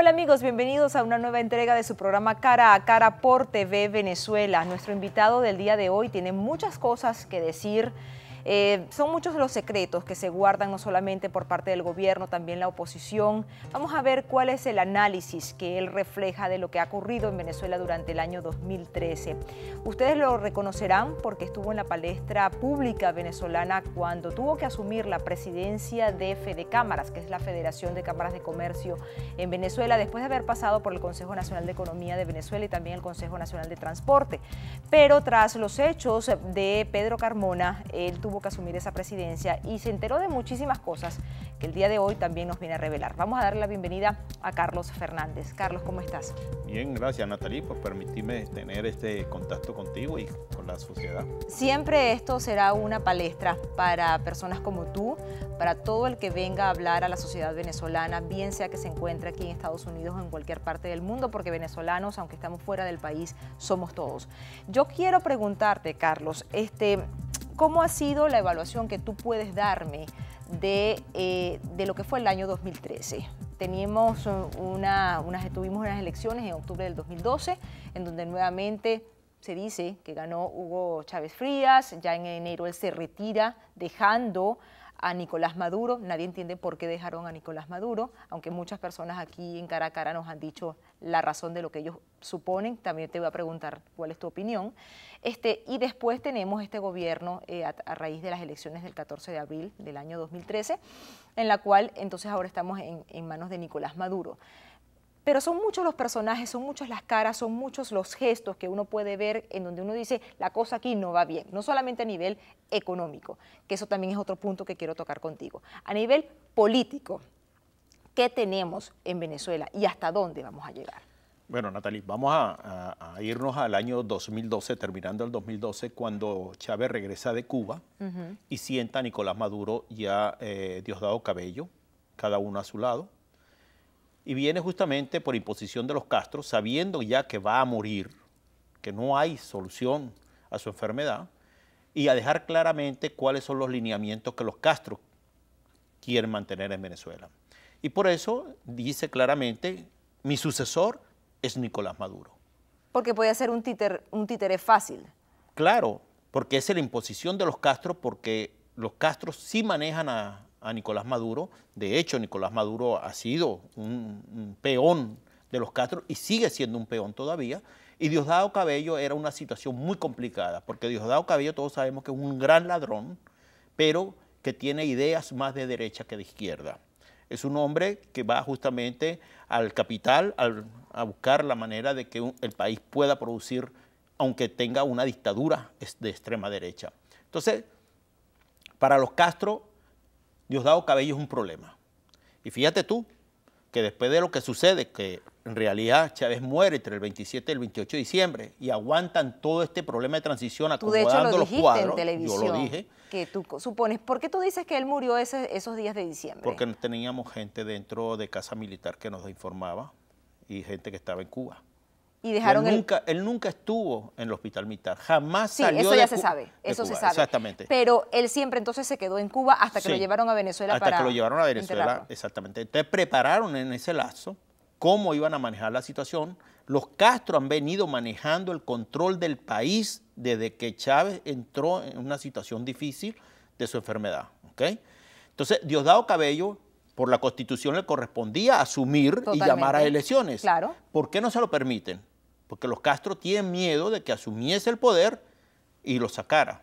Hola amigos, bienvenidos a una nueva entrega de su programa Cara a Cara por TV Venezuela. Nuestro invitado del día de hoy tiene muchas cosas que decir. Son muchos los secretos que se guardan no solamente por parte del gobierno, también la oposición. Vamos a ver cuál es el análisis que él refleja de lo que ha ocurrido en Venezuela durante el año 2013. Ustedes lo reconocerán porque estuvo en la palestra pública venezolana cuando tuvo que asumir la presidencia de Fedecámaras, que es la Federación de Cámaras de Comercio en Venezuela, después de haber pasado por el Consejo Nacional de Economía de Venezuela y también el Consejo Nacional de Transporte. Pero tras los hechos de Pedro Carmona, él tuvo que asumir esa presidencia y se enteró de muchísimas cosas que el día de hoy también nos viene a revelar. Vamos a darle la bienvenida a Carlos Fernández. Carlos, ¿cómo estás? Bien, gracias Natalie por permitirme tener este contacto contigo y con la sociedad. Siempre esto será una palestra para personas como tú, para todo el que venga a hablar a la sociedad venezolana, bien sea que se encuentre aquí en Estados Unidos o en cualquier parte del mundo, porque venezolanos, aunque estamos fuera del país, somos todos. Yo quiero preguntarte, Carlos, ¿cómo ha sido la evaluación que tú puedes darme de lo que fue el año 2013? Tuvimos unas elecciones en octubre del 2012, en donde nuevamente se dice que ganó Hugo Chávez Frías. Ya en enero él se retira dejando a Nicolás Maduro. Nadie entiende por qué dejaron a Nicolás Maduro, aunque muchas personas aquí en Cara a Cara nos han dicho la razón de lo que ellos suponen. También te voy a preguntar cuál es tu opinión. Y después tenemos este gobierno a raíz de las elecciones del 14 de abril del año 2013, en la cual entonces ahora estamos en manos de Nicolás Maduro. Pero son muchos los personajes, son muchas las caras, son muchos los gestos que uno puede ver en donde uno dice la cosa aquí no va bien, no solamente a nivel económico, que eso también es otro punto que quiero tocar contigo. A nivel político, ¿qué tenemos en Venezuela y hasta dónde vamos a llegar? Bueno, Natalie, vamos a irnos al año 2012, terminando el 2012, cuando Chávez regresa de Cuba y sienta a Nicolás Maduro y a Diosdado Cabello, cada uno a su lado. Y viene justamente por imposición de los Castro, sabiendo ya que va a morir, que no hay solución a su enfermedad, y a dejar claramente cuáles son los lineamientos que los Castro quieren mantener en Venezuela. Y por eso dice claramente, mi sucesor es Nicolás Maduro. Porque puede ser un títere fácil. Claro, porque es la imposición de los Castro, porque los Castro sí manejan a Nicolás Maduro. De hecho, Nicolás Maduro ha sido un peón de los Castro y sigue siendo un peón todavía. Y Diosdado Cabello era una situación muy complicada, porque Diosdado Cabello todos sabemos que es un gran ladrón, pero que tiene ideas más de derecha que de izquierda. Es un hombre que va justamente al capital a buscar la manera de que el país pueda producir, aunque tenga una dictadura de extrema derecha. Entonces, para los Castro, Diosdado Cabello es un problema. Y fíjate tú que después de lo que sucede, que en realidad Chávez muere entre el 27 y el 28 de diciembre y aguantan todo este problema de transición acomodando los cuadros. En televisión, yo lo dije. Que tú supones. ¿Por qué tú dices que él murió esos días de diciembre? Porque teníamos gente dentro de Casa Militar que nos informaba y gente que estaba en Cuba. Y dejaron él nunca estuvo en el hospital militar, jamás sí, salió eso ya se sabe, eso se sabe. Exactamente. Pero él siempre entonces se quedó en Cuba hasta que lo llevaron a Venezuela hasta que lo llevaron a Venezuela, enterrarlo. Exactamente. Entonces prepararon en ese lapso cómo iban a manejar la situación. Los Castro han venido manejando el control del país desde que Chávez entró en una situación difícil de su enfermedad. ¿Okay? Entonces, Diosdado Cabello, por la Constitución le correspondía asumir Totalmente. Y llamar a elecciones. Claro. ¿Por qué no se lo permiten? Porque los Castro tienen miedo de que asumiese el poder y lo sacara.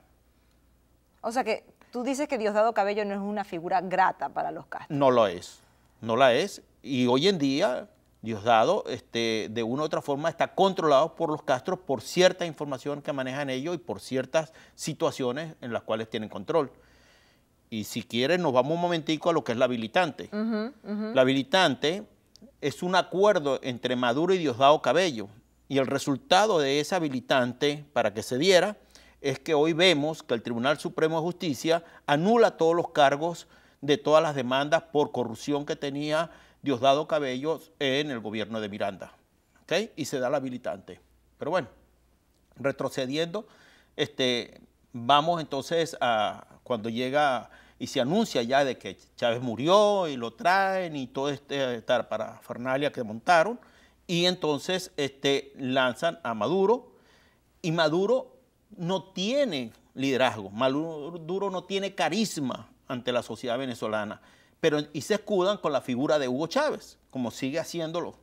O sea que tú dices que Diosdado Cabello no es una figura grata para los Castro. No lo es, no la es. Y hoy en día Diosdado de una u otra forma está controlado por los Castro por cierta información que manejan ellos y por ciertas situaciones en las cuales tienen control. Y si quieren nos vamos un momentico a lo que es la habilitante. La habilitante es un acuerdo entre Maduro y Diosdado Cabello. Y el resultado de esa habilitante para que se diera es que hoy vemos que el Tribunal Supremo de Justicia anula todos los cargos de todas las demandas por corrupción que tenía Diosdado Cabello en el gobierno de Miranda. ¿Okay? Y se da la habilitante. Pero bueno, retrocediendo, vamos entonces a cuando llega y se anuncia ya de que Chávez murió y lo traen y todo esta parafernalia que montaron, y entonces lanzan a Maduro, y Maduro no tiene liderazgo, Maduro no tiene carisma ante la sociedad venezolana, y se escudan con la figura de Hugo Chávez, como sigue haciéndolo.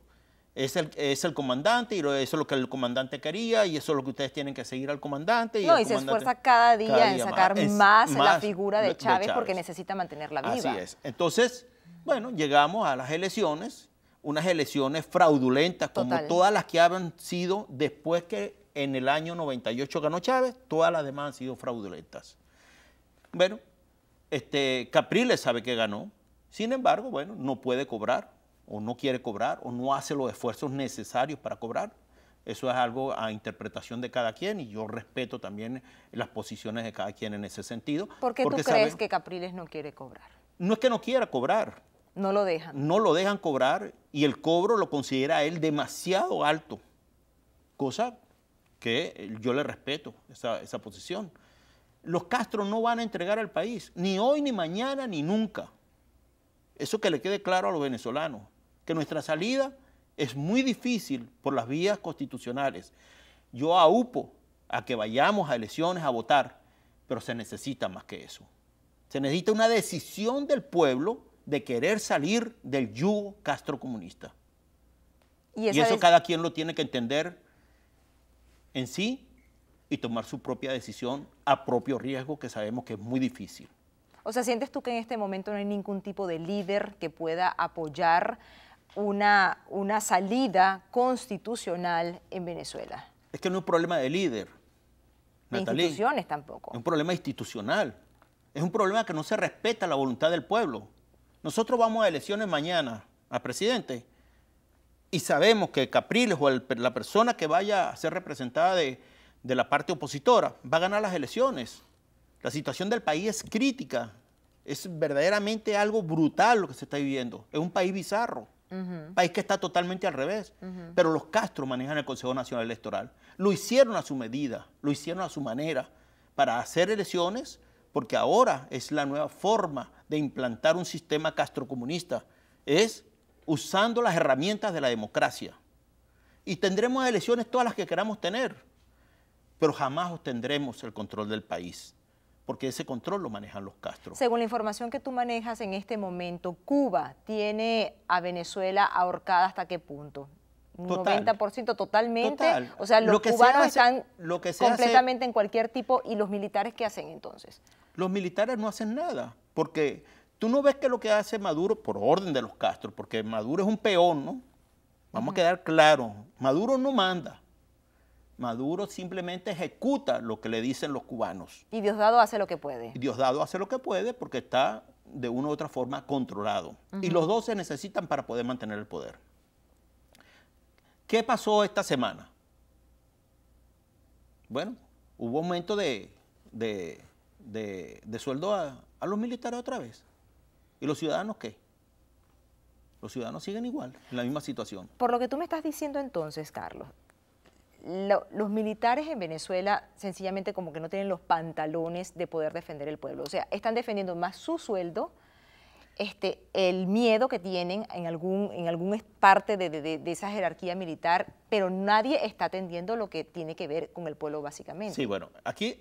Es el comandante, y eso es lo que el comandante quería, y eso es lo que ustedes tienen que seguir al comandante. Y se esfuerza cada día en sacar más la figura de Chávez porque necesita mantenerla viva. Así es. Entonces, bueno, llegamos a las elecciones, unas elecciones fraudulentas, como todas las que han sido después que en el año 98 ganó Chávez, todas las demás han sido fraudulentas. Bueno, Capriles sabe que ganó, sin embargo, bueno, no puede cobrar, o no quiere cobrar, o no hace los esfuerzos necesarios para cobrar. Eso es algo a interpretación de cada quien, y yo respeto también las posiciones de cada quien en ese sentido. ¿Por qué tú crees que Capriles no quiere cobrar? No es que no quiera cobrar. No lo dejan. No lo dejan cobrar, y el cobro lo considera él demasiado alto, cosa que yo le respeto, esa posición. Los Castro no van a entregar al país, ni hoy, ni mañana, ni nunca. Eso que le quede claro a los venezolanos, que nuestra salida es muy difícil por las vías constitucionales. Yo aupo a que vayamos a elecciones a votar, pero se necesita más que eso. Se necesita una decisión del pueblo de querer salir del yugo castrocomunista. Y eso cada quien lo tiene que entender en sí y tomar su propia decisión a propio riesgo, que sabemos que es muy difícil. O sea, ¿sientes tú que en este momento no hay ningún tipo de líder que pueda apoyar una salida constitucional en Venezuela? Es que no es un problema de líder, Natalie. De instituciones tampoco. Es un problema institucional. Es un problema que no se respeta la voluntad del pueblo. Nosotros vamos a elecciones mañana a presidente y sabemos que Capriles o la persona que vaya a ser representada de la parte opositora va a ganar las elecciones. La situación del país es crítica, es verdaderamente algo brutal lo que se está viviendo. Es un país bizarro, un país que está totalmente al revés. Pero los Castro manejan el Consejo Nacional Electoral. Lo hicieron a su medida, lo hicieron a su manera para hacer elecciones, porque ahora es la nueva forma de implantar un sistema castrocomunista. Es usando las herramientas de la democracia. Y tendremos elecciones todas las que queramos tener, pero jamás obtendremos el control del país, porque ese control lo manejan los Castro. Según la información que tú manejas en este momento, ¿Cuba tiene a Venezuela ahorcada hasta qué punto? ¿Un 90% totalmente? Total. O sea, los cubanos están completamente en cualquier tipo, ¿y los militares qué hacen entonces? Los militares no hacen nada, porque tú no ves que lo que hace Maduro, por orden de los Castro, porque Maduro es un peón, ¿no? Vamos a quedar claros, Maduro no manda. Maduro simplemente ejecuta lo que le dicen los cubanos. Y Diosdado hace lo que puede. Y Diosdado hace lo que puede porque está de una u otra forma controlado. Y los dos se necesitan para poder mantener el poder. ¿Qué pasó esta semana? Bueno, hubo aumento de sueldo a los militares otra vez. ¿Y los ciudadanos qué? Los ciudadanos siguen igual, en la misma situación. Por lo que tú me estás diciendo entonces, Carlos, los militares en Venezuela sencillamente como que no tienen los pantalones de poder defender el pueblo. O sea, están defendiendo más su sueldo, el miedo que tienen en algún parte de esa jerarquía militar, pero nadie está atendiendo lo que tiene que ver con el pueblo básicamente. Sí, bueno, aquí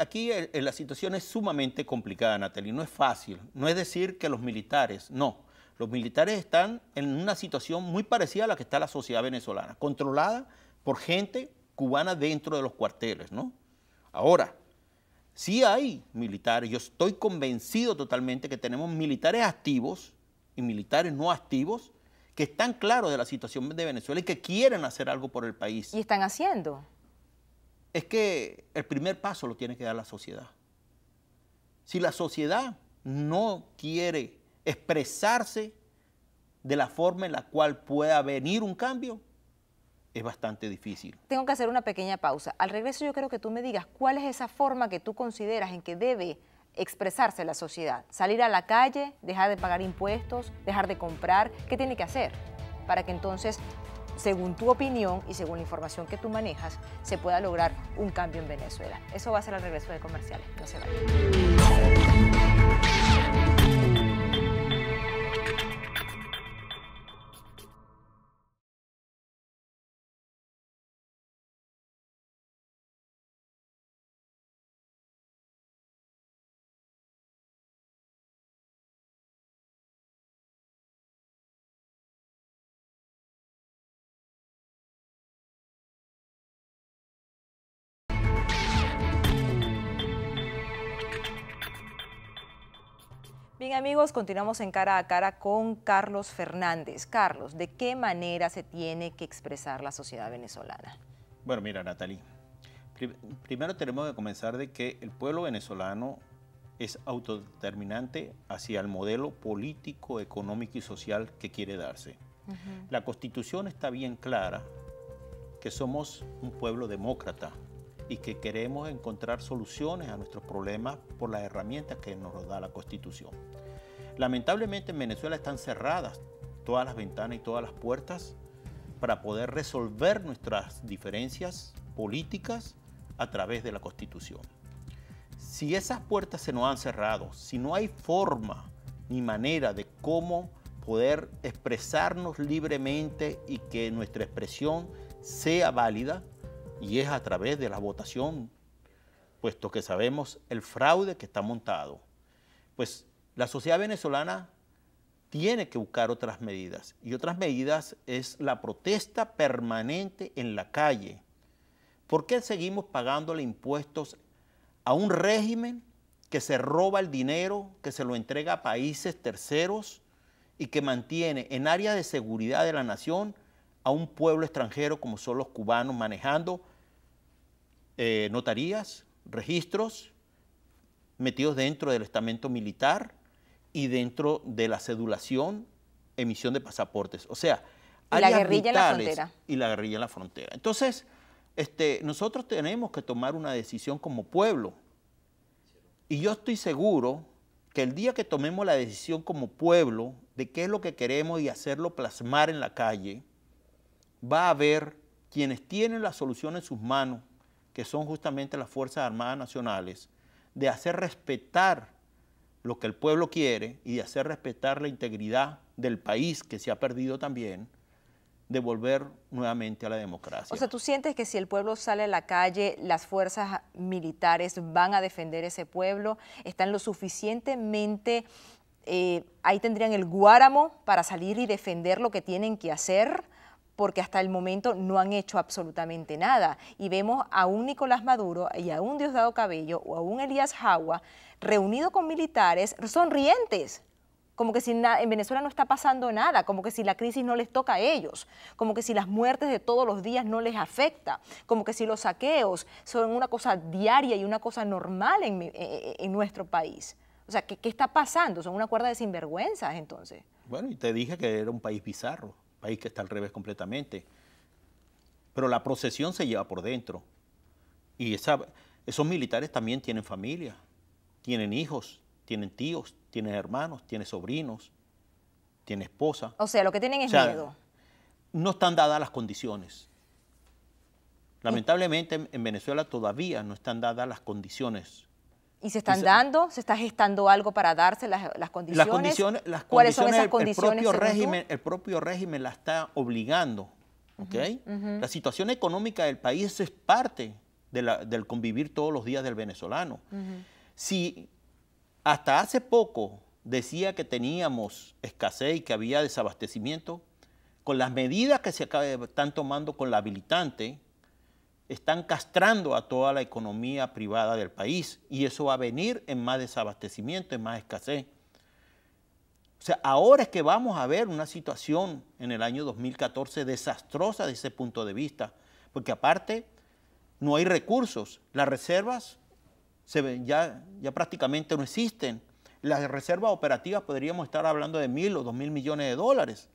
la situación es sumamente complicada, Natalie, no es fácil. No es decir que los militares, no. Los militares están en una situación muy parecida a la que está la sociedad venezolana, controlada por gente cubana dentro de los cuarteles, ¿no? Ahora, sí hay militares, yo estoy convencido totalmente que tenemos militares activos y militares no activos que están claros de la situación de Venezuela y que quieren hacer algo por el país. ¿Y están haciendo? Es que el primer paso lo tiene que dar la sociedad. Si la sociedad no quiere expresarse de la forma en la cual pueda venir un cambio, es bastante difícil. Tengo que hacer una pequeña pausa. Al regreso yo quiero que tú me digas cuál es esa forma que tú consideras en que debe expresarse la sociedad. Salir a la calle, dejar de pagar impuestos, dejar de comprar. ¿Qué tiene que hacer para que entonces, según tu opinión y según la información que tú manejas, se pueda lograr un cambio en Venezuela? Eso va a ser al regreso de comerciales. No se vayan. Bien, amigos, continuamos en Cara a Cara con Carlos Fernández. Carlos, ¿de qué manera se tiene que expresar la sociedad venezolana? Bueno, mira, Natalie, primero tenemos que comenzar de que el pueblo venezolano es autodeterminante hacia el modelo político, económico y social que quiere darse. La Constitución está bien clara que somos un pueblo demócrata y que queremos encontrar soluciones a nuestros problemas por las herramientas que nos da la Constitución. Lamentablemente en Venezuela están cerradas todas las ventanas y todas las puertas para poder resolver nuestras diferencias políticas a través de la Constitución. Si esas puertas se nos han cerrado, si no hay forma ni manera de cómo poder expresarnos libremente y que nuestra expresión sea válida, y es a través de la votación, puesto que sabemos el fraude que está montado, pues la sociedad venezolana tiene que buscar otras medidas, y otras medidas es la protesta permanente en la calle. ¿Por qué seguimos pagándole impuestos a un régimen que se roba el dinero, que se lo entrega a países terceros y que mantiene en áreas de seguridad de la nación a un pueblo extranjero como son los cubanos manejando notarías, registros, metidos dentro del estamento militar y dentro de la cedulación, emisión de pasaportes? O sea, y la guerrilla en la frontera. Y la guerrilla en la frontera. Entonces, nosotros tenemos que tomar una decisión como pueblo. Y yo estoy seguro que el día que tomemos la decisión como pueblo de qué es lo que queremos y hacerlo plasmar en la calle, va a haber quienes tienen la solución en sus manos, que son justamente las Fuerzas Armadas Nacionales, de hacer respetar lo que el pueblo quiere y de hacer respetar la integridad del país que se ha perdido también, de volver nuevamente a la democracia. O sea, ¿tú sientes que si el pueblo sale a la calle, las fuerzas militares van a defender ese pueblo? ¿Están lo suficientemente, ahí tendrían el guáramo para salir y defender lo que tienen que hacer? Porque hasta el momento no han hecho absolutamente nada. Y vemos a un Nicolás Maduro y a un Diosdado Cabello o a un Elías Jagua reunidos con militares sonrientes, como que si en Venezuela no está pasando nada, como que si la crisis no les toca a ellos, como que si las muertes de todos los días no les afecta, como que si los saqueos son una cosa diaria y una cosa normal en nuestro país. O sea, ¿qué está pasando? Son una cuerda de sinvergüenzas, entonces. Bueno, y te dije que era un país bizarro, país que está al revés completamente. Pero la procesión se lleva por dentro. Y esos militares también tienen familia, tienen hijos, tienen tíos, tienen hermanos, tienen sobrinos, tienen esposa. O sea, lo que tienen es miedo. No están dadas las condiciones. Lamentablemente en Venezuela todavía no están dadas las condiciones. ¿Y se están dando? ¿Se está gestando algo para darse las condiciones? ¿Cuáles son esas condiciones? El propio régimen la está obligando. ¿Okay? La situación económica del país es parte del convivir todos los días del venezolano. Si hasta hace poco decía que teníamos escasez y que había desabastecimiento, con las medidas que están tomando con la habilitante, están castrando a toda la economía privada del país y eso va a venir en más desabastecimiento, en más escasez. O sea, ahora es que vamos a ver una situación en el año 2014 desastrosa desde ese punto de vista, porque aparte no hay recursos, las reservas ya prácticamente no existen. Las reservas operativas podríamos estar hablando de 1.000 o 2.000 millones de dólares.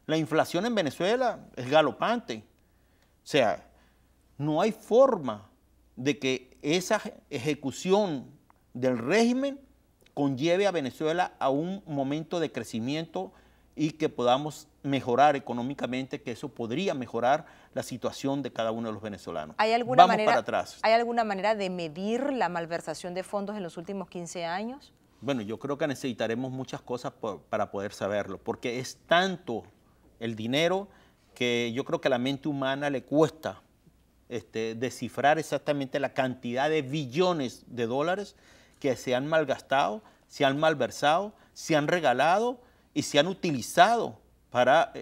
La inflación en Venezuela es galopante. O sea, no hay forma de que esa ejecución del régimen conlleve a Venezuela a un momento de crecimiento y que podamos mejorar económicamente, que eso podría mejorar la situación de cada uno de los venezolanos. Vamos para atrás. ¿Hay alguna manera de medir la malversación de fondos en los últimos 15 años? Bueno, yo creo que necesitaremos muchas cosas para poder saberlo, porque es tanto el dinero que yo creo que a la mente humana le cuesta descifrar exactamente la cantidad de billones de dólares que se han malgastado, se han malversado, se han regalado y se han utilizado para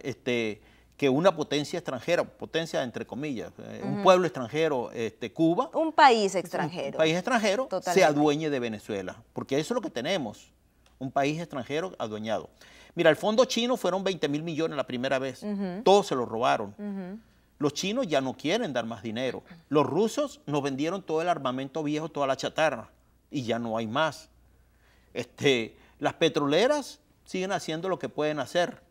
que una potencia extranjera, potencia entre comillas, un pueblo extranjero, Cuba. Un país extranjero. Un país extranjero se adueñe de Venezuela, porque eso es lo que tenemos. un país extranjero adueñado. Mira, el fondo chino fueron 20.000 millones la primera vez, todos se lo robaron. Los chinos ya no quieren dar más dinero. Los rusos nos vendieron todo el armamento viejo, toda la chatarra, y ya no hay más. Las petroleras siguen haciendo lo que pueden hacer.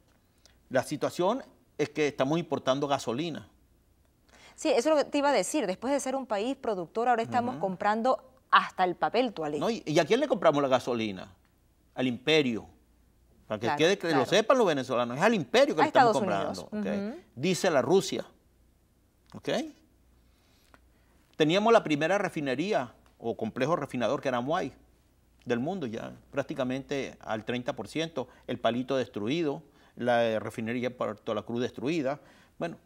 La situación es que estamos importando gasolina. Sí, eso es lo que te iba a decir. Después de ser un país productor, ahora estamos comprando hasta el papel toalé. No, ¿y a quién le compramos la gasolina? Al imperio. Para que quede, que lo sepan los venezolanos, es al imperio que le estamos comprando. Okay. Dice la Rusia. ¿Okay? Teníamos la primera refinería o complejo refinador que era Amuay del mundo, ya prácticamente al 30%, el Palito destruido, la refinería Puerto La Cruz destruida. Bueno,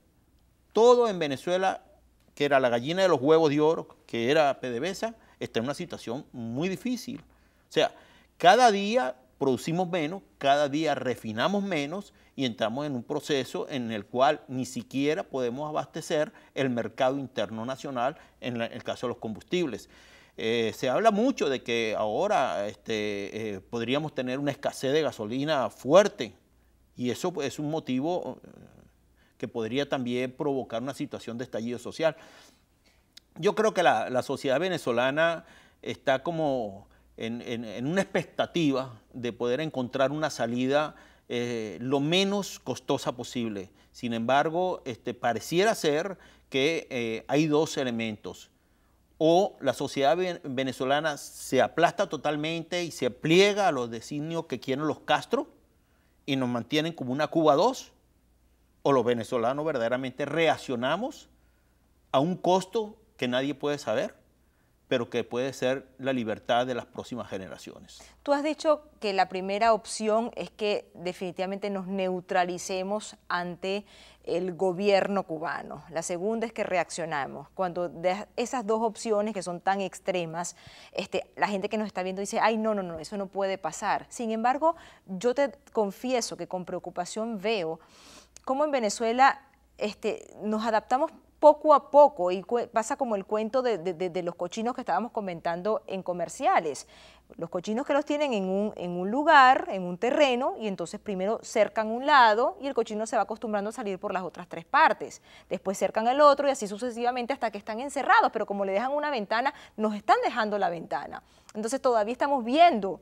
todo en Venezuela, que era la gallina de los huevos de oro, que era PDVSA, está en una situación muy difícil. O sea, cada día producimos menos, cada día refinamos menos y entramos en un proceso en el cual ni siquiera podemos abastecer el mercado interno nacional en el caso de los combustibles. Se habla mucho de que ahora podríamos tener una escasez de gasolina fuerte y eso es un motivo que podría también provocar una situación de estallido social. Yo creo que la sociedad venezolana está como en una expectativa de poder encontrar una salida lo menos costosa posible. Sin embargo, pareciera ser que hay dos elementos. O la sociedad venezolana se aplasta totalmente y se pliega a los designios que quieren los Castro y nos mantienen como una Cuba 2, o los venezolanos verdaderamente reaccionamos a un costo que nadie puede saber, pero que puede ser la libertad de las próximas generaciones. Tú has dicho que la primera opción es que definitivamente nos neutralicemos ante el gobierno cubano. La segunda es que reaccionamos. Cuando de esas dos opciones que son tan extremas, la gente que nos está viendo dice, ay, no, eso no puede pasar. Sin embargo, yo te confieso que con preocupación veo cómo en Venezuela nos adaptamos poco a poco y pasa como el cuento de los cochinos que estábamos comentando en comerciales. Los cochinos que los tienen en un lugar, en un terreno, y entonces primero cercan un lado y el cochino se va acostumbrando a salir por las otras tres partes. Después cercan el otro y así sucesivamente hasta que están encerrados, pero como le dejan una ventana, nos están dejando la ventana. Entonces todavía estamos viendo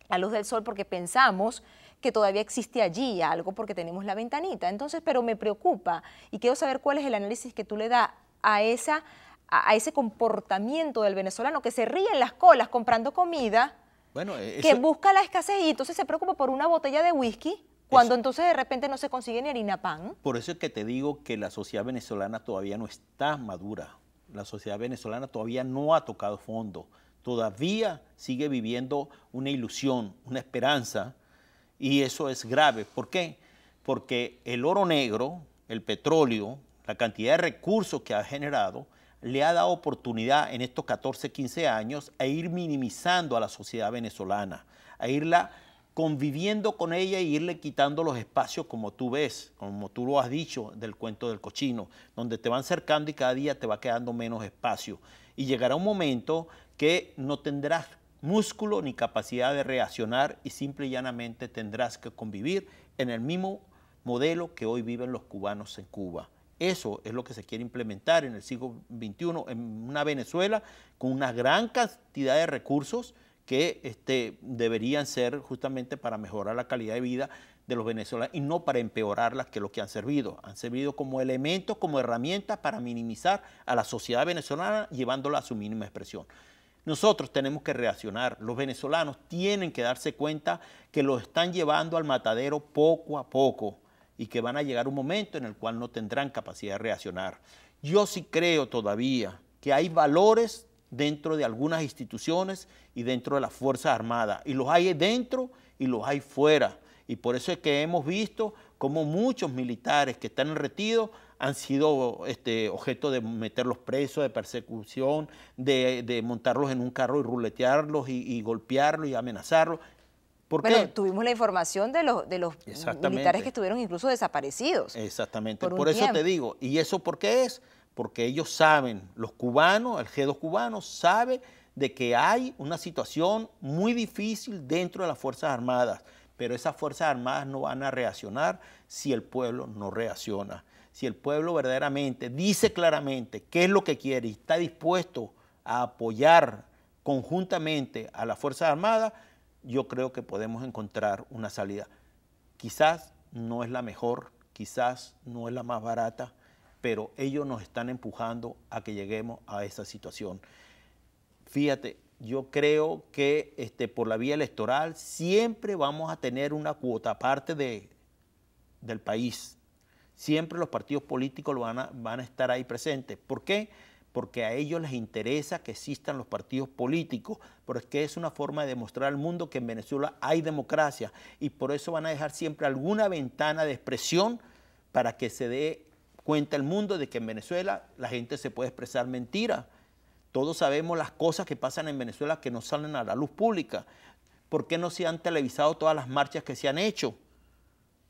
la luz del sol porque pensamos que todavía existe allí algo porque tenemos la ventanita. Entonces, pero me preocupa y quiero saber cuál es el análisis que tú le das a ese comportamiento del venezolano que se ríe en las colas comprando comida, que busca la escasez y entonces se preocupa por una botella de whisky cuando entonces de repente no se consigue ni harina pan. Por eso es que te digo que la sociedad venezolana todavía no está madura. La sociedad venezolana todavía no ha tocado fondo. Todavía sigue viviendo una ilusión, una esperanza, y eso es grave. ¿Por qué? Porque el oro negro, el petróleo, la cantidad de recursos que ha generado, le ha dado oportunidad en estos 14, 15 años a ir minimizando a la sociedad venezolana, a irla conviviendo con ella y irle quitando los espacios como tú ves, como tú lo has dicho del cuento del cochino, donde te van cercando y cada día te va quedando menos espacio. Y llegará un momento que no tendrás músculo ni capacidad de reaccionar y simple y llanamente tendrás que convivir en el mismo modelo que hoy viven los cubanos en Cuba. Eso es lo que se quiere implementar en el siglo XXI en una Venezuela con una gran cantidad de recursos que deberían ser justamente para mejorar la calidad de vida de los venezolanos y no para empeorarlas, que es lo que han servido. Han servido como elementos, como herramientas para minimizar a la sociedad venezolana llevándola a su mínima expresión. Nosotros tenemos que reaccionar. Los venezolanos tienen que darse cuenta que los están llevando al matadero poco a poco y que van a llegar un momento en el cual no tendrán capacidad de reaccionar. Yo sí creo todavía que hay valores dentro de algunas instituciones y dentro de las Fuerzas Armadas, y los hay dentro y los hay fuera. Y por eso es que hemos visto cómo muchos militares que están en retiro han sido objeto de meterlos presos, de persecución, de montarlos en un carro y ruletearlos y golpearlos y amenazarlos. ¿Por qué? Bueno, tuvimos la información de los militares que estuvieron incluso desaparecidos. Exactamente, por eso te digo. ¿Y eso por qué es? Porque ellos saben, los cubanos, el G2 cubano sabe de que hay una situación muy difícil dentro de las Fuerzas Armadas, pero esas Fuerzas Armadas no van a reaccionar si el pueblo no reacciona. Si el pueblo verdaderamente dice claramente qué es lo que quiere y está dispuesto a apoyar conjuntamente a las Fuerzas Armadas, yo creo que podemos encontrar una salida. Quizás no es la mejor, quizás no es la más barata, pero ellos nos están empujando a que lleguemos a esa situación. Fíjate, yo creo que por la vía electoral siempre vamos a tener una cuota aparte del país. Siempre los partidos políticos van a estar ahí presentes. ¿Por qué? Porque a ellos les interesa que existan los partidos políticos, porque es una forma de demostrar al mundo que en Venezuela hay democracia y por eso van a dejar siempre alguna ventana de expresión para que se dé cuenta el mundo de que en Venezuela la gente se puede expresar mentira. Todos sabemos las cosas que pasan en Venezuela que no salen a la luz pública. ¿Por qué no se han televisado todas las marchas que se han hecho?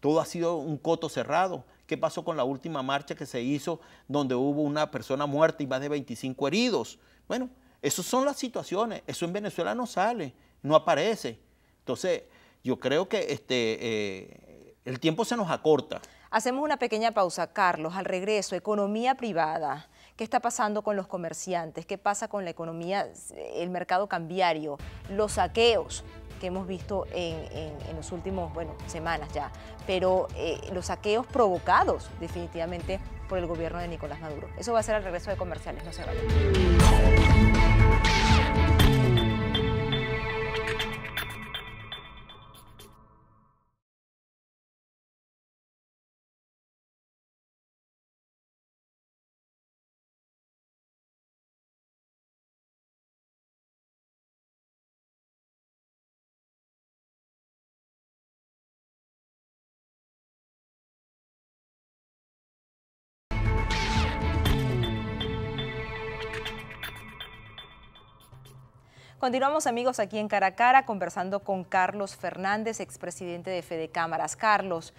Todo ha sido un coto cerrado. ¿Qué pasó con la última marcha que se hizo donde hubo una persona muerta y más de 25 heridos? Bueno, esas son las situaciones. Eso en Venezuela no sale, no aparece. Entonces, yo creo que el tiempo se nos acorta. Hacemos una pequeña pausa, Carlos. Al regreso, economía privada. ¿Qué está pasando con los comerciantes? ¿Qué pasa con la economía, el mercado cambiario, los saqueos que hemos visto en los últimos, semanas ya? Pero los saqueos provocados definitivamente por el gobierno de Nicolás Maduro. Eso va a ser al regreso de comerciales, no se vayan. Continuamos, amigos, aquí en Cara a Cara, conversando con Carlos Fernández, expresidente de Fede Cámaras. Carlos,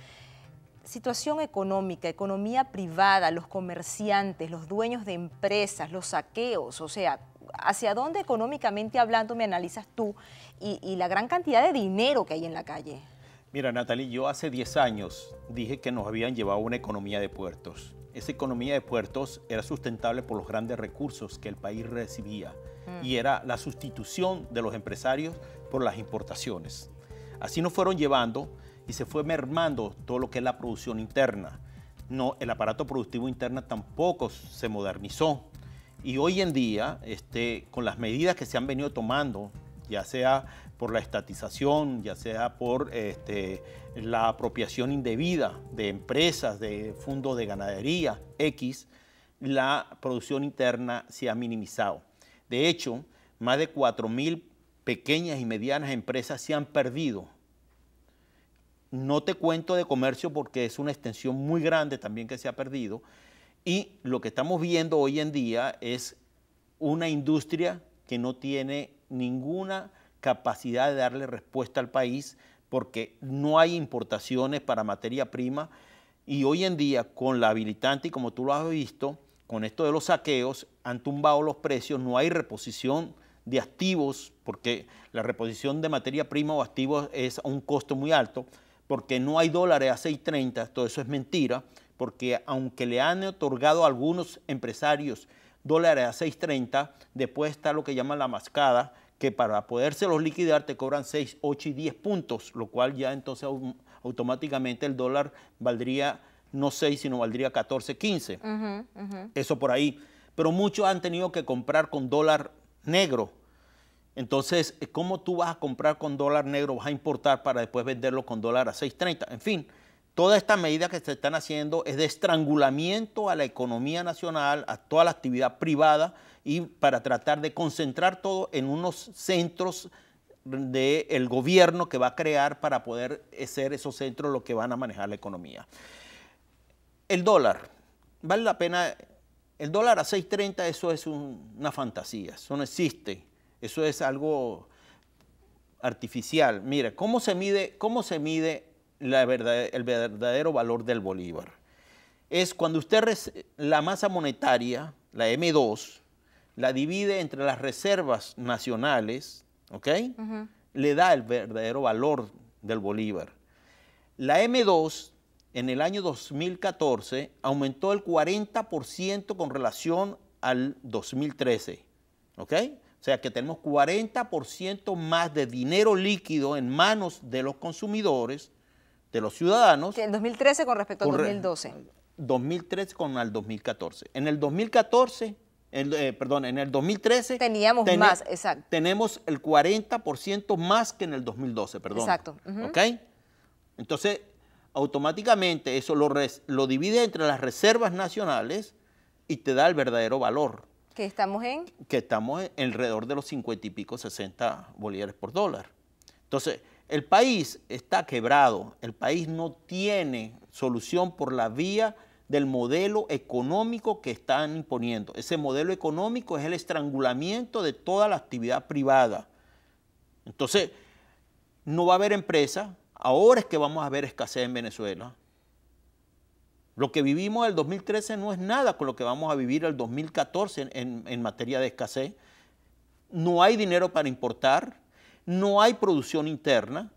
situación económica, economía privada, los comerciantes, los dueños de empresas, los saqueos, o sea, ¿hacia dónde económicamente hablando me analizas tú y la gran cantidad de dinero que hay en la calle? Mira, Natalie, yo hace 10 años dije que nos habían llevado una economía de puertos. Esa economía de puertos era sustentable por los grandes recursos que el país recibía y era la sustitución de los empresarios por las importaciones. Así nos fueron llevando y se fue mermando todo lo que es la producción interna. No, el aparato productivo interno tampoco se modernizó. Y hoy en día, con las medidas que se han venido tomando, ya sea por la estatización, ya sea por la apropiación indebida de empresas, de fondos de ganadería, la producción interna se ha minimizado. De hecho, más de 4.000 pequeñas y medianas empresas se han perdido. No te cuento de comercio porque es una extensión muy grande también que se ha perdido. Y lo que estamos viendo hoy en día es una industria que no tiene ninguna capacidad de darle respuesta al país porque no hay importaciones para materia prima y hoy en día con la habilitante y como tú lo has visto, con esto de los saqueos han tumbado los precios, no hay reposición de activos porque la reposición de materia prima o activos es a un costo muy alto porque no hay dólares a 6.30, todo eso es mentira porque aunque le han otorgado a algunos empresarios dólares a 6.30, después está lo que llaman la mascada, que para podérselos liquidar te cobran 6, 8 y 10 puntos, lo cual ya entonces automáticamente el dólar valdría no 6, sino valdría 14, 15. Eso por ahí. Pero muchos han tenido que comprar con dólar negro. Entonces, ¿cómo tú vas a comprar con dólar negro? Vas a importar para después venderlo con dólar a 6.30. En fin, todas estas medidas que se están haciendo es de estrangulamiento a la economía nacional, a toda la actividad privada y para tratar de concentrar todo en unos centros del gobierno que va a crear para poder ser esos centros los que van a manejar la economía. El dólar, vale la pena, el dólar a 6.30 eso es una fantasía, eso no existe, eso es algo artificial. Mira, ¿cómo se mide el verdadero valor del bolívar? Es cuando usted, la masa monetaria, la M2, la divide entre las reservas nacionales, ¿ok? Le da el verdadero valor del bolívar. La M2 en el año 2014 aumentó el 40% con relación al 2013, ¿ok? O sea que tenemos 40% más de dinero líquido en manos de los consumidores, de los ciudadanos. En 2013 con respecto al 2012. 2013 con el 2014. En el 2014, perdón, en el 2013 teníamos más, exacto. Tenemos el 40% más que en el 2012, perdón. Exacto. ¿Ok? Entonces, automáticamente eso lo divide entre las reservas nacionales y te da el verdadero valor. ¿Que estamos en? Que estamos en alrededor de los 50 y pico, 60 bolívares por dólar. Entonces, el país está quebrado, el país no tiene solución por la vía del modelo económico que están imponiendo. Ese modelo económico es el estrangulamiento de toda la actividad privada. Entonces, no va a haber empresa. Ahora es que vamos a ver escasez en Venezuela. Lo que vivimos el 2013 no es nada con lo que vamos a vivir el 2014 en materia de escasez. No hay dinero para importar, no hay producción interna.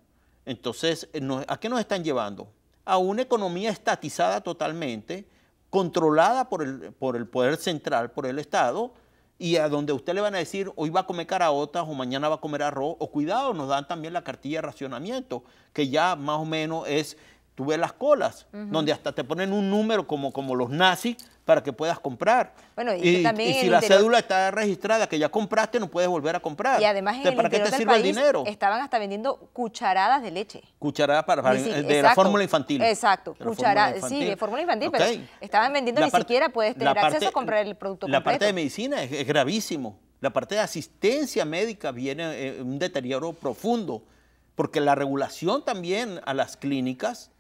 Entonces, ¿a qué nos están llevando? A una economía estatizada totalmente, controlada por el poder central, por el Estado, y a donde usted le van a decir, hoy va a comer caraotas o mañana va a comer arroz, o cuidado, nos dan también la cartilla de racionamiento, que ya más o menos es, tú ves las colas, donde hasta te ponen un número como los nazis para que puedas comprar. Bueno, y también si la cédula está registrada, que ya compraste, no puedes volver a comprar. Y además en el ¿para qué te interior sirve del el país dinero? estaban hasta vendiendo cucharadas de leche. Cucharadas de la exacto, fórmula infantil. Exacto, cucharadas, sí, de fórmula infantil, okay. Pero estaban vendiendo ni siquiera puedes tener acceso a comprar el producto completo. La parte de medicina es gravísimo. La parte de asistencia médica viene un deterioro profundo, porque la regulación también a las clínicas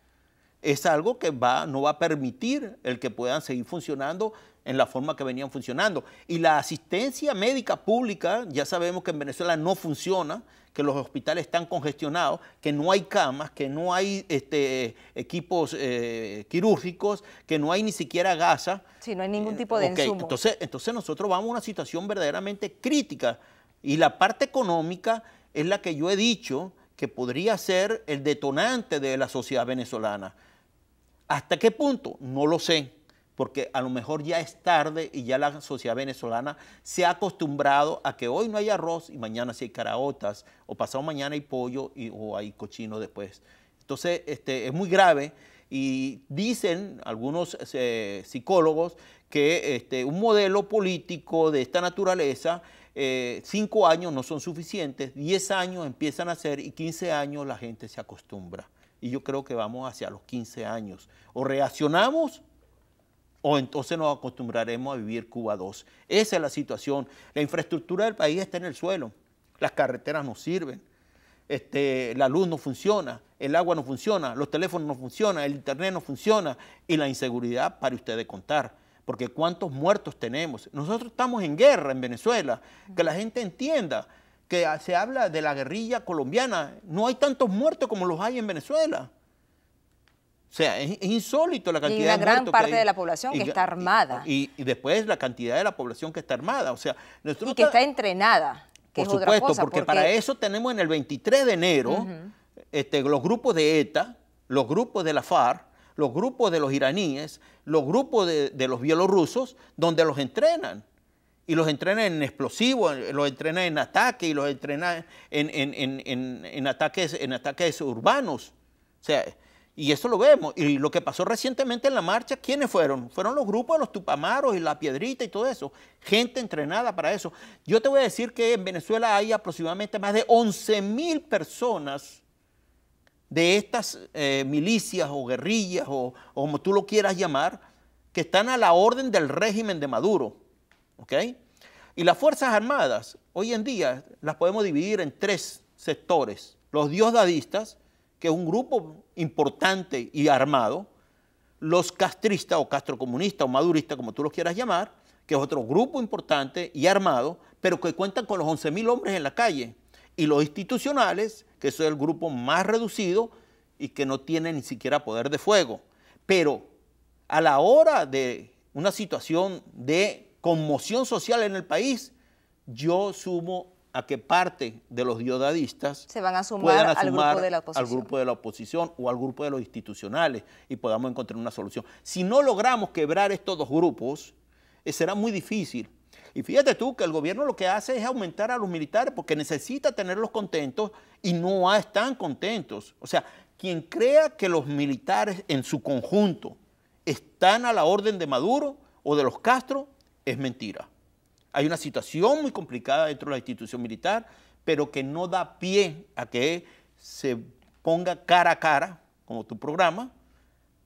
es algo que no va a permitir el que puedan seguir funcionando en la forma que venían funcionando. Y la asistencia médica pública, ya sabemos que en Venezuela no funciona, que los hospitales están congestionados, que no hay camas, que no hay equipos quirúrgicos, que no hay ni siquiera gasa. Sí, no hay ningún tipo de insumo. Entonces nosotros vamos a una situación verdaderamente crítica. Y la parte económica es la que yo he dicho que podría ser el detonante de la sociedad venezolana. ¿Hasta qué punto? No lo sé, porque a lo mejor ya es tarde y ya la sociedad venezolana se ha acostumbrado a que hoy no hay arroz y mañana sí hay caraotas, o pasado mañana hay pollo o hay cochino después. Entonces, es muy grave y dicen algunos psicólogos que un modelo político de esta naturaleza, 5 años no son suficientes, 10 años empiezan a ser y 15 años la gente se acostumbra. Y yo creo que vamos hacia los 15 años. O reaccionamos o entonces nos acostumbraremos a vivir Cuba 2. Esa es la situación. La infraestructura del país está en el suelo. Las carreteras no sirven. La luz no funciona, el agua no funciona, los teléfonos no funcionan, el internet no funciona y la inseguridad para ustedes contar. Porque ¿cuántos muertos tenemos? Nosotros estamos en guerra en Venezuela. Que la gente entienda que se habla de la guerrilla colombiana. No hay tantos muertos como los hay en Venezuela. O sea, es insólito la cantidad de muertos. Y una gran parte de la población que está armada. Y después la cantidad de la población que está armada. O sea, y que está entrenada, que es otra cosa. Porque para eso tenemos en el 23 de enero los grupos de ETA, los grupos de la FARC, los grupos de los iraníes, los grupos de los bielorrusos, donde los entrenan. Y los entrenan en explosivos, los entrenan en ataques y los entrenan en ataques urbanos. O sea, y eso lo vemos. Y lo que pasó recientemente en la marcha, ¿quiénes fueron? Fueron los grupos de los Tupamaros y la Piedrita y todo eso. Gente entrenada para eso. Yo te voy a decir que en Venezuela hay aproximadamente más de 11.000 personas de estas milicias o guerrillas o como tú lo quieras llamar, que están a la orden del régimen de Maduro. ¿Ok? Y las Fuerzas Armadas, hoy en día, las podemos dividir en 3 sectores. Los diosdadistas, que es un grupo importante y armado, los castristas o castrocomunistas o maduristas, como tú los quieras llamar, que es otro grupo importante y armado, pero que cuentan con los 11.000 hombres en la calle. Y los institucionales, que es el grupo más reducido y que no tiene ni siquiera poder de fuego. Pero a la hora de una situación de conmoción social en el país, yo sumo a que parte de los diodadistas se van a sumar puedan al grupo de la al grupo de la oposición o al grupo de los institucionales y podamos encontrar una solución. Si no logramos quebrar estos dos grupos, será muy difícil. Y fíjate tú que el gobierno lo que hace es aumentar a los militares porque necesita tenerlos contentos y no están contentos. O sea, quien crea que los militares en su conjunto están a la orden de Maduro o de los Castro, es mentira. Hay una situación muy complicada dentro de la institución militar, pero que no da pie a que se ponga cara a cara, como tu programa,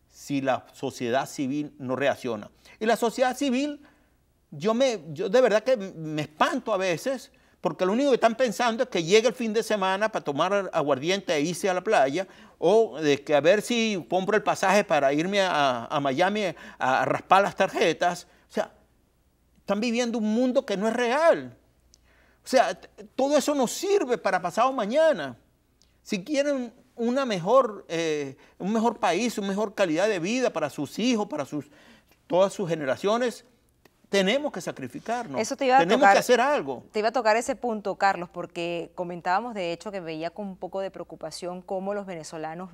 si la sociedad civil no reacciona. Y la sociedad civil, yo de verdad que me espanto a veces, porque lo único que están pensando es que llegue el fin de semana para tomar aguardiente e irse a la playa, o de que a ver si compro el pasaje para irme a Miami a raspar las tarjetas. O sea, están viviendo un mundo que no es real. O sea, todo eso nos sirve para pasado mañana. Si quieren un mejor país, una mejor calidad de vida para sus hijos, para todas sus generaciones, tenemos que sacrificarnos, tenemos que hacer algo. Te iba a tocar ese punto, Carlos, porque comentábamos de hecho que veía con un poco de preocupación cómo los venezolanos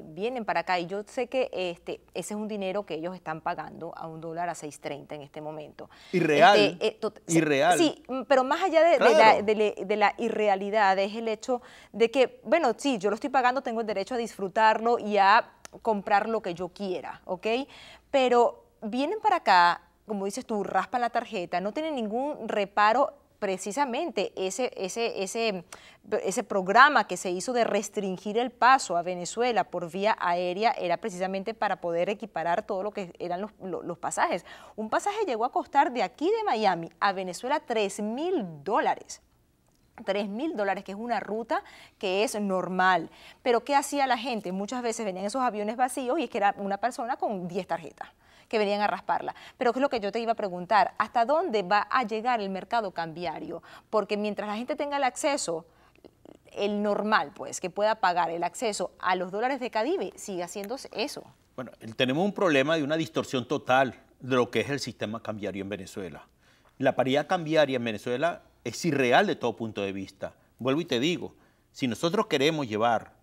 vienen para acá, y yo sé que ese es un dinero que ellos están pagando a $1 a 6.30 en este momento. Irreal, irreal. Sí, pero más allá de la irrealidad es el hecho de que, bueno, sí, yo lo estoy pagando, tengo el derecho a disfrutarlo y a comprar lo que yo quiera, ¿ok? Pero vienen para acá, como dices tú, raspan la tarjeta, no tienen ningún reparo. Precisamente ese programa que se hizo de restringir el paso a Venezuela por vía aérea era precisamente para poder equiparar todo lo que eran los pasajes. Un pasaje llegó a costar de aquí de Miami a Venezuela $3.000. $3.000, que es una ruta que es normal. Pero ¿qué hacía la gente? Muchas veces venían esos aviones vacíos y es que era una persona con 10 tarjetas que venían a rasparla. Pero ¿qué es lo que yo te iba a preguntar? ¿Hasta dónde va a llegar el mercado cambiario? Porque mientras la gente tenga el acceso, el normal, pues, que pueda pagar el acceso a los dólares de Cadive, sigue haciéndose eso. Bueno, tenemos un problema de una distorsión total de lo que es el sistema cambiario en Venezuela. La paridad cambiaria en Venezuela es irreal de todo punto de vista. Vuelvo y te digo, si nosotros queremos llevar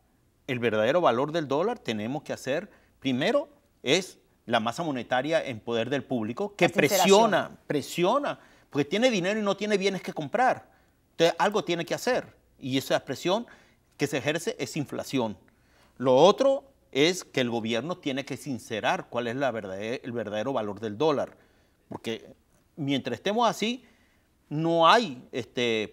el verdadero valor del dólar, tenemos que hacer, primero, es la masa monetaria en poder del público, que presiona, porque tiene dinero y no tiene bienes que comprar. Entonces, algo tiene que hacer, y esa presión que se ejerce es inflación. Lo otro es que el gobierno tiene que sincerar cuál es el verdadero valor del dólar, porque mientras estemos así, no hay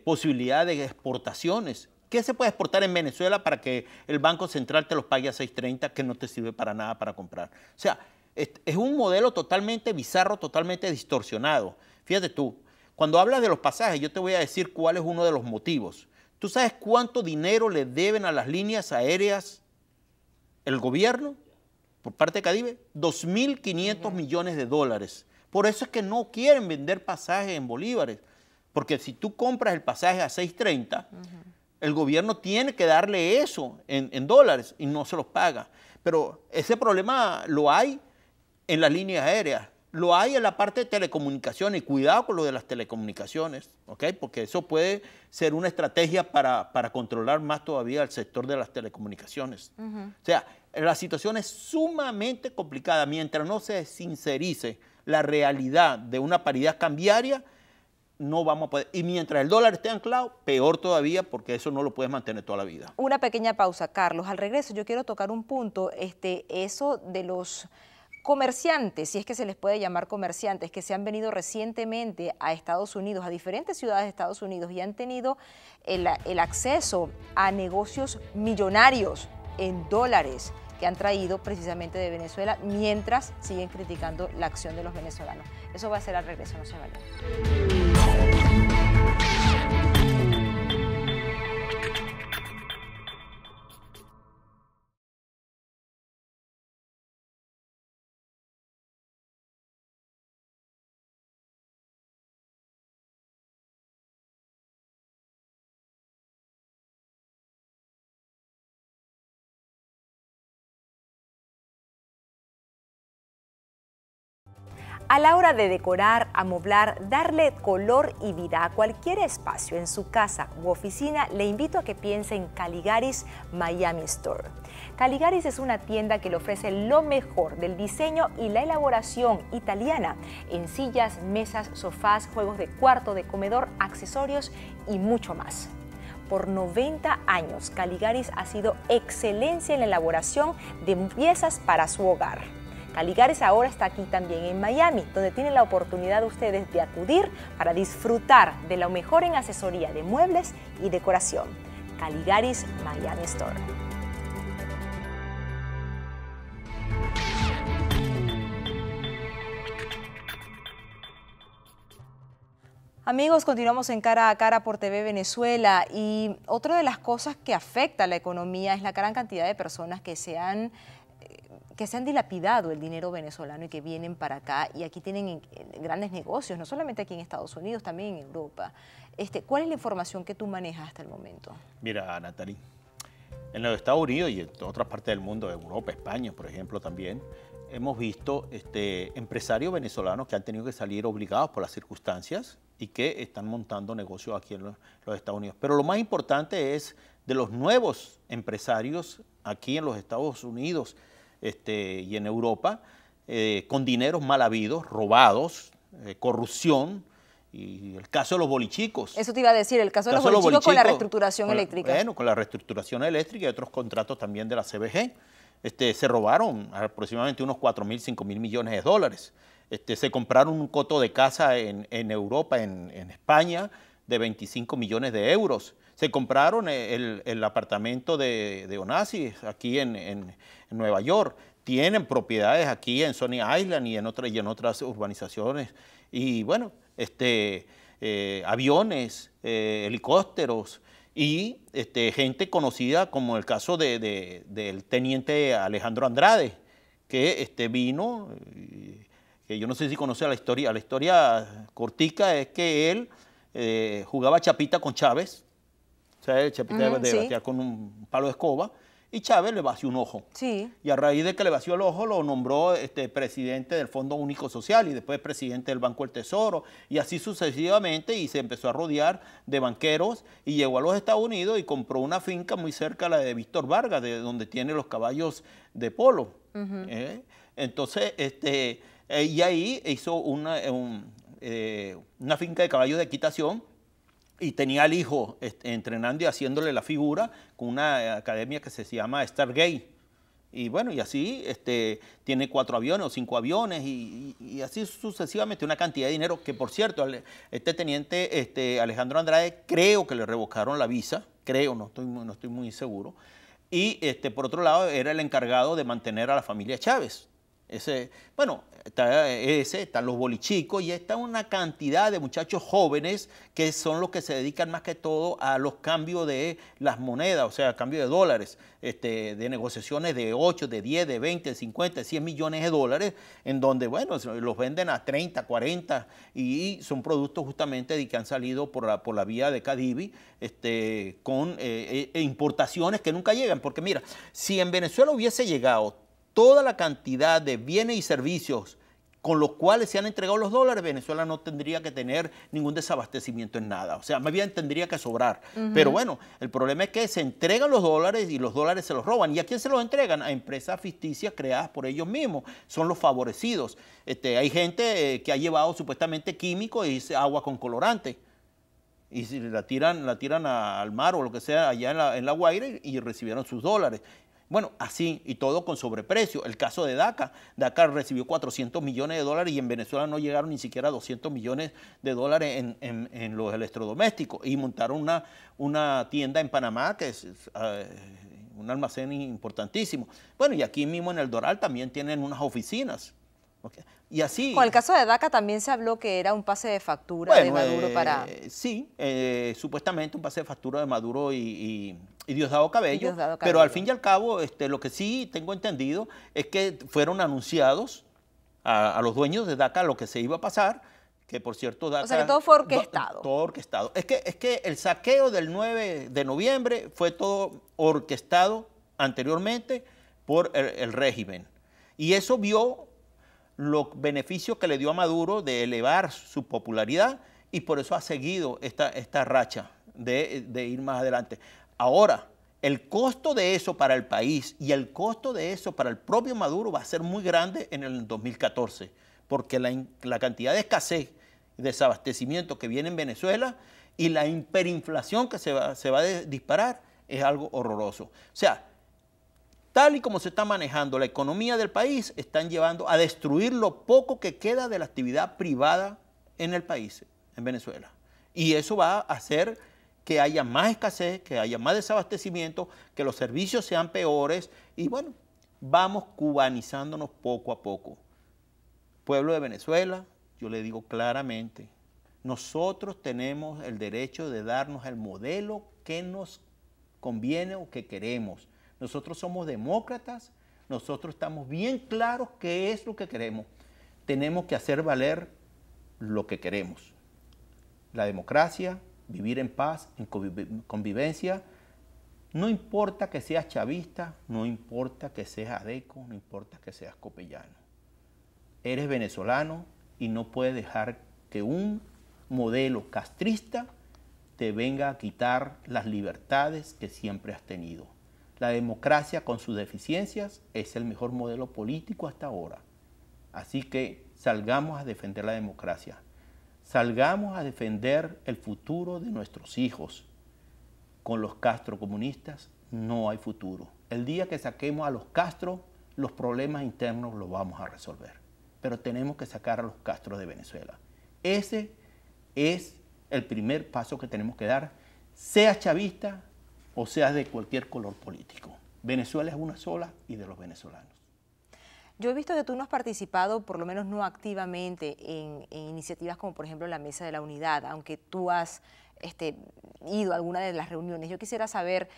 posibilidad de exportaciones. ¿Qué se puede exportar en Venezuela para que el Banco Central te los pague a 6.30, que no te sirve para nada para comprar? O sea, es un modelo totalmente bizarro, totalmente distorsionado. Fíjate tú, cuando hablas de los pasajes, yo te voy a decir cuál es uno de los motivos. ¿Tú sabes cuánto dinero le deben a las líneas aéreas el gobierno por parte de Cadive? 2.500 millones de dólares. Por eso es que no quieren vender pasajes en bolívares, porque si tú compras el pasaje a 6.30, el gobierno tiene que darle eso en dólares y no se los paga. Pero ese problema lo hay en las líneas aéreas, lo hay en la parte de telecomunicaciones, y cuidado con lo de las telecomunicaciones, ¿ok? Porque eso puede ser una estrategia para controlar más todavía el sector de las telecomunicaciones. O sea, la situación es sumamente complicada. Mientras no se sincerice la realidad de una paridad cambiaria, no vamos a poder. Y mientras el dólar esté anclado, peor todavía, porque eso no lo puedes mantener toda la vida. Una pequeña pausa, Carlos. Al regreso yo quiero tocar un punto, eso de los comerciantes, si es que se les puede llamar comerciantes, que se han venido recientemente a Estados Unidos, a diferentes ciudades de Estados Unidos, y han tenido el acceso a negocios millonarios en dólares que han traído precisamente de Venezuela, mientras siguen criticando la acción de los venezolanos. Eso va a ser al regreso, no se vayan. A la hora de decorar, amoblar, darle color y vida a cualquier espacio en su casa u oficina, le invito a que piense en Caligaris Miami Store. Caligaris es una tienda que le ofrece lo mejor del diseño y la elaboración italiana en sillas, mesas, sofás, juegos de cuarto, de comedor, accesorios y mucho más. Por 90 años, Caligaris ha sido excelencia en la elaboración de piezas para su hogar. Caligaris ahora está aquí también en Miami, donde tienen la oportunidad ustedes de acudir para disfrutar de lo mejor en asesoría de muebles y decoración. Caligaris Miami Store. Amigos, continuamos en Cara a Cara por TV Venezuela y otra de las cosas que afecta a la economía es la gran cantidad de personas que se han dilapidado el dinero venezolano y que vienen para acá y aquí tienen grandes negocios, no solamente aquí en Estados Unidos, también en Europa. ¿Cuál es la información que tú manejas hasta el momento? Mira, Natalie, en los Estados Unidos y en otras partes del mundo, Europa, España, por ejemplo, también, hemos visto empresarios venezolanos que han tenido que salir obligados por las circunstancias y que están montando negocios aquí en los Estados Unidos. Pero lo más importante es de los nuevos empresarios aquí en los Estados Unidos y en Europa, con dineros mal habidos, robados, corrupción, y el caso de los bolichicos. Eso te iba a decir, el caso de los bolichicos con la reestructuración eléctrica. Bueno, con la reestructuración eléctrica y otros contratos también de la CBG. Se robaron aproximadamente unos 4.000, 5.000 millones de dólares. Se compraron un coto de casa en Europa, en España, de 25 millones de euros. Se compraron el apartamento de Onassis aquí en Nueva York. Tienen propiedades aquí en Sony Island y en otras urbanizaciones. Y bueno, aviones, helicópteros y gente conocida como el caso del teniente Alejandro Andrade, que vino, que yo no sé si conoce la historia cortica es que él jugaba chapita con Chávez, o sea, el chapita de batear con un palo de escoba, y Chávez le vació un ojo. Sí. Y a raíz de que le vació el ojo, lo nombró presidente del Fondo Único Social y después presidente del Banco del Tesoro, y así sucesivamente, y se empezó a rodear de banqueros, y llegó a los Estados Unidos y compró una finca muy cerca a la de Víctor Vargas, de donde tiene los caballos de polo. Entonces, y ahí hizo una finca de caballos de equitación, y tenía al hijo entrenando y haciéndole la figura con una academia que se llama Stargate. Y bueno, y así tiene 4 aviones o 5 aviones y así sucesivamente, una cantidad de dinero que, por cierto, este teniente Alejandro Andrade, creo que le revocaron la visa, creo, no estoy muy seguro. Y por otro lado, era el encargado de mantener a la familia Chávez. Bueno, están los bolichicos y está una cantidad de muchachos jóvenes que son los que se dedican más que todo a los cambios de las monedas, o sea, cambio de dólares, de negociaciones de 8, de 10, de 20, de 50, de 100 millones de dólares, en donde, bueno, los venden a 30, 40 y son productos justamente que han salido por la vía de Cadivi, con importaciones que nunca llegan, porque mira, si en Venezuela hubiese llegado toda la cantidad de bienes y servicios con los cuales se han entregado los dólares, Venezuela no tendría que tener ningún desabastecimiento en nada. O sea, más bien tendría que sobrar. Pero bueno, el problema es que se entregan los dólares y los dólares se los roban. ¿Y a quién se los entregan? A empresas ficticias creadas por ellos mismos. Son los favorecidos. Hay gente que ha llevado supuestamente químicos y dice agua con colorante. Y si la tiran al mar o lo que sea allá en la Guaira y recibieron sus dólares. Bueno, así y todo con sobreprecio. El caso de DACA. DACA recibió 400 millones de dólares y en Venezuela no llegaron ni siquiera a 200 millones de dólares en los electrodomésticos. Y montaron una tienda en Panamá que es un almacén importantísimo. Bueno, y aquí mismo en El Doral también tienen unas oficinas. Okay. Y así, con el caso de DACA también se habló que era un pase de factura de Maduro para... Sí, supuestamente un pase de factura de Maduro y Diosdado Cabello, pero al fin y al cabo lo que sí tengo entendido es que fueron anunciados a los dueños de DACA lo que se iba a pasar, que por cierto DACA... O sea que todo fue orquestado. Todo orquestado. Es que el saqueo del 9 de noviembre fue todo orquestado anteriormente por el régimen. Y eso vio los beneficios que le dio a Maduro de elevar su popularidad y por eso ha seguido esta racha de ir más adelante. Ahora, el costo de eso para el país y el costo de eso para el propio Maduro va a ser muy grande en el 2014, porque la cantidad de escasez y desabastecimiento que viene en Venezuela y la hiperinflación que se va a disparar es algo horroroso. O sea, tal y como se está manejando la economía del país, están llevando a destruir lo poco que queda de la actividad privada en el país, en Venezuela. Y eso va a hacer que haya más escasez, que haya más desabastecimiento, que los servicios sean peores y bueno, vamos cubanizándonos poco a poco. Pueblo de Venezuela, yo le digo claramente, nosotros tenemos el derecho de darnos el modelo que nos conviene o que queremos. Nosotros somos demócratas, nosotros estamos bien claros qué es lo que queremos. Tenemos que hacer valer lo que queremos. La democracia, vivir en paz, en convivencia. No importa que seas chavista, no importa que seas adeco, no importa que seas copellano. Eres venezolano y no puedes dejar que un modelo castrista te venga a quitar las libertades que siempre has tenido. La democracia con sus deficiencias es el mejor modelo político hasta ahora. Así que salgamos a defender la democracia. Salgamos a defender el futuro de nuestros hijos. Con los Castro comunistas no hay futuro. El día que saquemos a los Castro, los problemas internos los vamos a resolver. Pero tenemos que sacar a los Castro de Venezuela. Ese es el primer paso que tenemos que dar, seas chavista o seas de cualquier color político. Venezuela es una sola y de los venezolanos. Yo he visto que tú no has participado, por lo menos no activamente, en iniciativas como por ejemplo la Mesa de la Unidad, aunque tú has ido a alguna de las reuniones. Yo quisiera saber,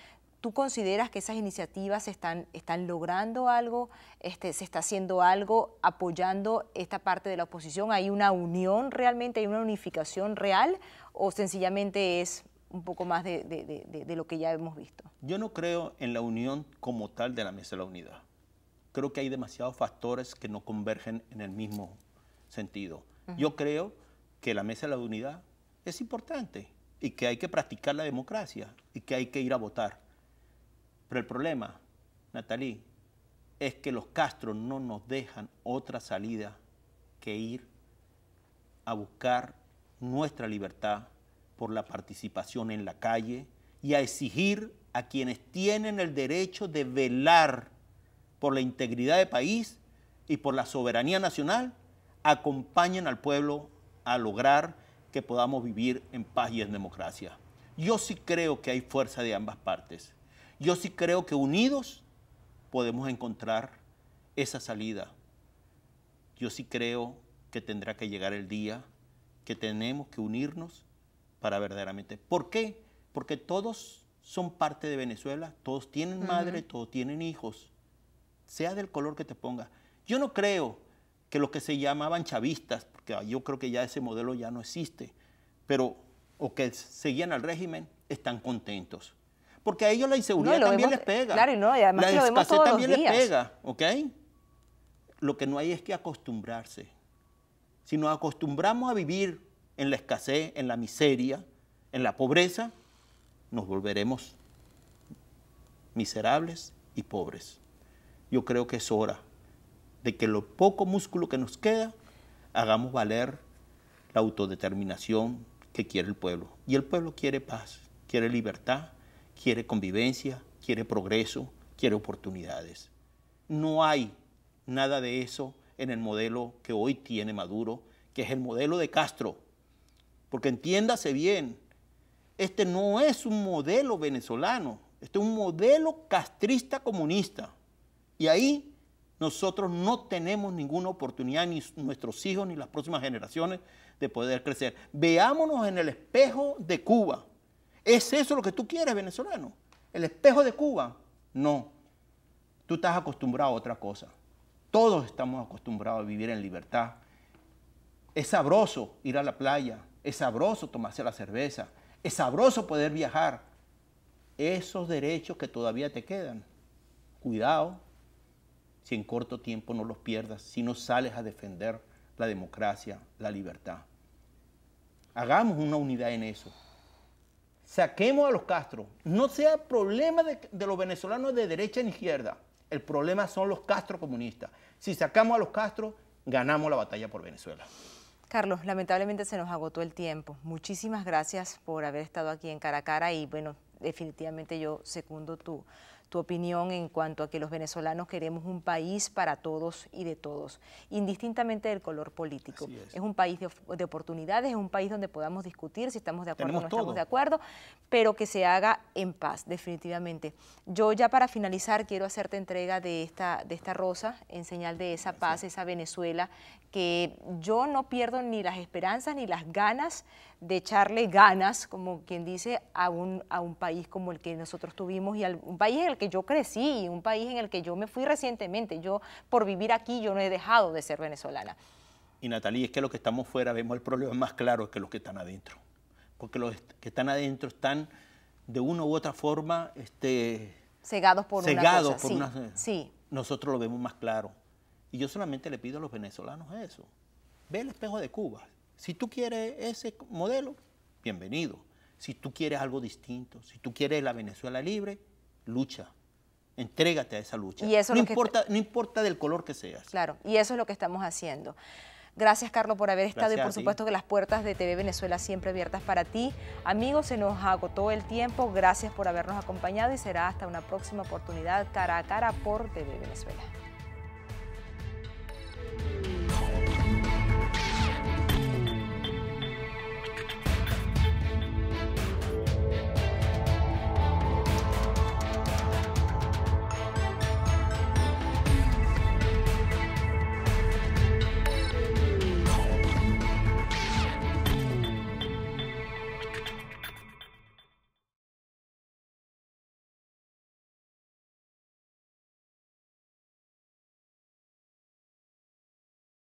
¿tú consideras que esas iniciativas están logrando algo? ¿Se está haciendo algo apoyando esta parte de la oposición? ¿Hay una unión realmente, hay una unificación real o sencillamente es un poco más de lo que ya hemos visto? Yo no creo en la unión como tal de la Mesa de la Unidad. Creo que hay demasiados factores que no convergen en el mismo sentido. Yo creo que la Mesa de la Unidad es importante y que hay que practicar la democracia y que hay que ir a votar. Pero el problema, Natalí, es que los Castro no nos dejan otra salida que ir a buscar nuestra libertad por la participación en la calle y a exigir a quienes tienen el derecho de velar por la integridad del país y por la soberanía nacional, acompañen al pueblo a lograr que podamos vivir en paz y en democracia. Yo sí creo que hay fuerza de ambas partes. Yo sí creo que unidos podemos encontrar esa salida. Yo sí creo que tendrá que llegar el día que tenemos que unirnos para verdaderamente. ¿Por qué? Porque todos son parte de Venezuela, todos tienen madre, todos tienen hijos, sea del color que te ponga. Yo no creo que los que se llamaban chavistas, porque yo creo que ya ese modelo ya no existe, pero o que seguían al régimen, están contentos. Porque a ellos la inseguridad también les pega. Claro, y además la lo vemos escasez todos también los les días. pega, ¿ok? Lo que no hay es que acostumbrarse. Si nos acostumbramos a vivir en la escasez, en la miseria, en la pobreza, nos volveremos miserables y pobres. Yo creo que es hora de que lo poco músculo que nos queda, hagamos valer la autodeterminación que quiere el pueblo. Y el pueblo quiere paz, quiere libertad, quiere convivencia, quiere progreso, quiere oportunidades. No hay nada de eso en el modelo que hoy tiene Maduro, que es el modelo de Castro. Porque entiéndase bien, este no es un modelo venezolano, este es un modelo castrista comunista. Y ahí nosotros no tenemos ninguna oportunidad, ni nuestros hijos, ni las próximas generaciones, de poder crecer. Veámonos en el espejo de Cuba. ¿Es eso lo que tú quieres, venezolano? ¿El espejo de Cuba? No. Tú estás acostumbrado a otra cosa. Todos estamos acostumbrados a vivir en libertad. Es sabroso ir a la playa, es sabroso tomarse la cerveza, es sabroso poder viajar. Esos derechos que todavía te quedan, cuidado. si en corto tiempo no los pierdas, si no sales a defender la democracia, la libertad. Hagamos una unidad en eso. Saquemos a los Castro. No sea problema de los venezolanos de derecha ni izquierda. El problema son los Castro comunistas. Si sacamos a los Castro, ganamos la batalla por Venezuela. Carlos, lamentablemente se nos agotó el tiempo. Muchísimas gracias por haber estado aquí en Cara a Cara y bueno, definitivamente yo secundo tu opinión en cuanto a que los venezolanos queremos un país para todos y de todos, indistintamente del color político. Es un país de oportunidades, es un país donde podamos discutir si estamos de acuerdo o no estamos de acuerdo, pero que se haga en paz, definitivamente. Yo ya para finalizar quiero hacerte entrega de esta rosa en señal de esa paz, esa Venezuela, que yo no pierdo ni las esperanzas ni las ganas de echarle ganas, como quien dice, a un país como el que nosotros tuvimos y un país en el que yo crecí, un país en el que yo me fui recientemente. Yo, por vivir aquí, yo no he dejado de ser venezolana. Y Natalie, es que los que estamos fuera vemos el problema más claro que los que están adentro. Porque los que están adentro están de una u otra forma cegados por una cosa. Sí. Nosotros lo vemos más claro. Y yo solamente le pido a los venezolanos eso. Ve el espejo de Cuba. Si tú quieres ese modelo, bienvenido. Si tú quieres algo distinto, si tú quieres la Venezuela libre, lucha. Entrégate a esa lucha. Y eso no importa del color que seas. Claro, y eso es lo que estamos haciendo. Gracias, Carlos, por haber estado y por supuesto que las puertas de TV Venezuela siempre abiertas para ti. Amigos, se nos agotó el tiempo. Gracias por habernos acompañado y será hasta una próxima oportunidad cara a cara por TV Venezuela.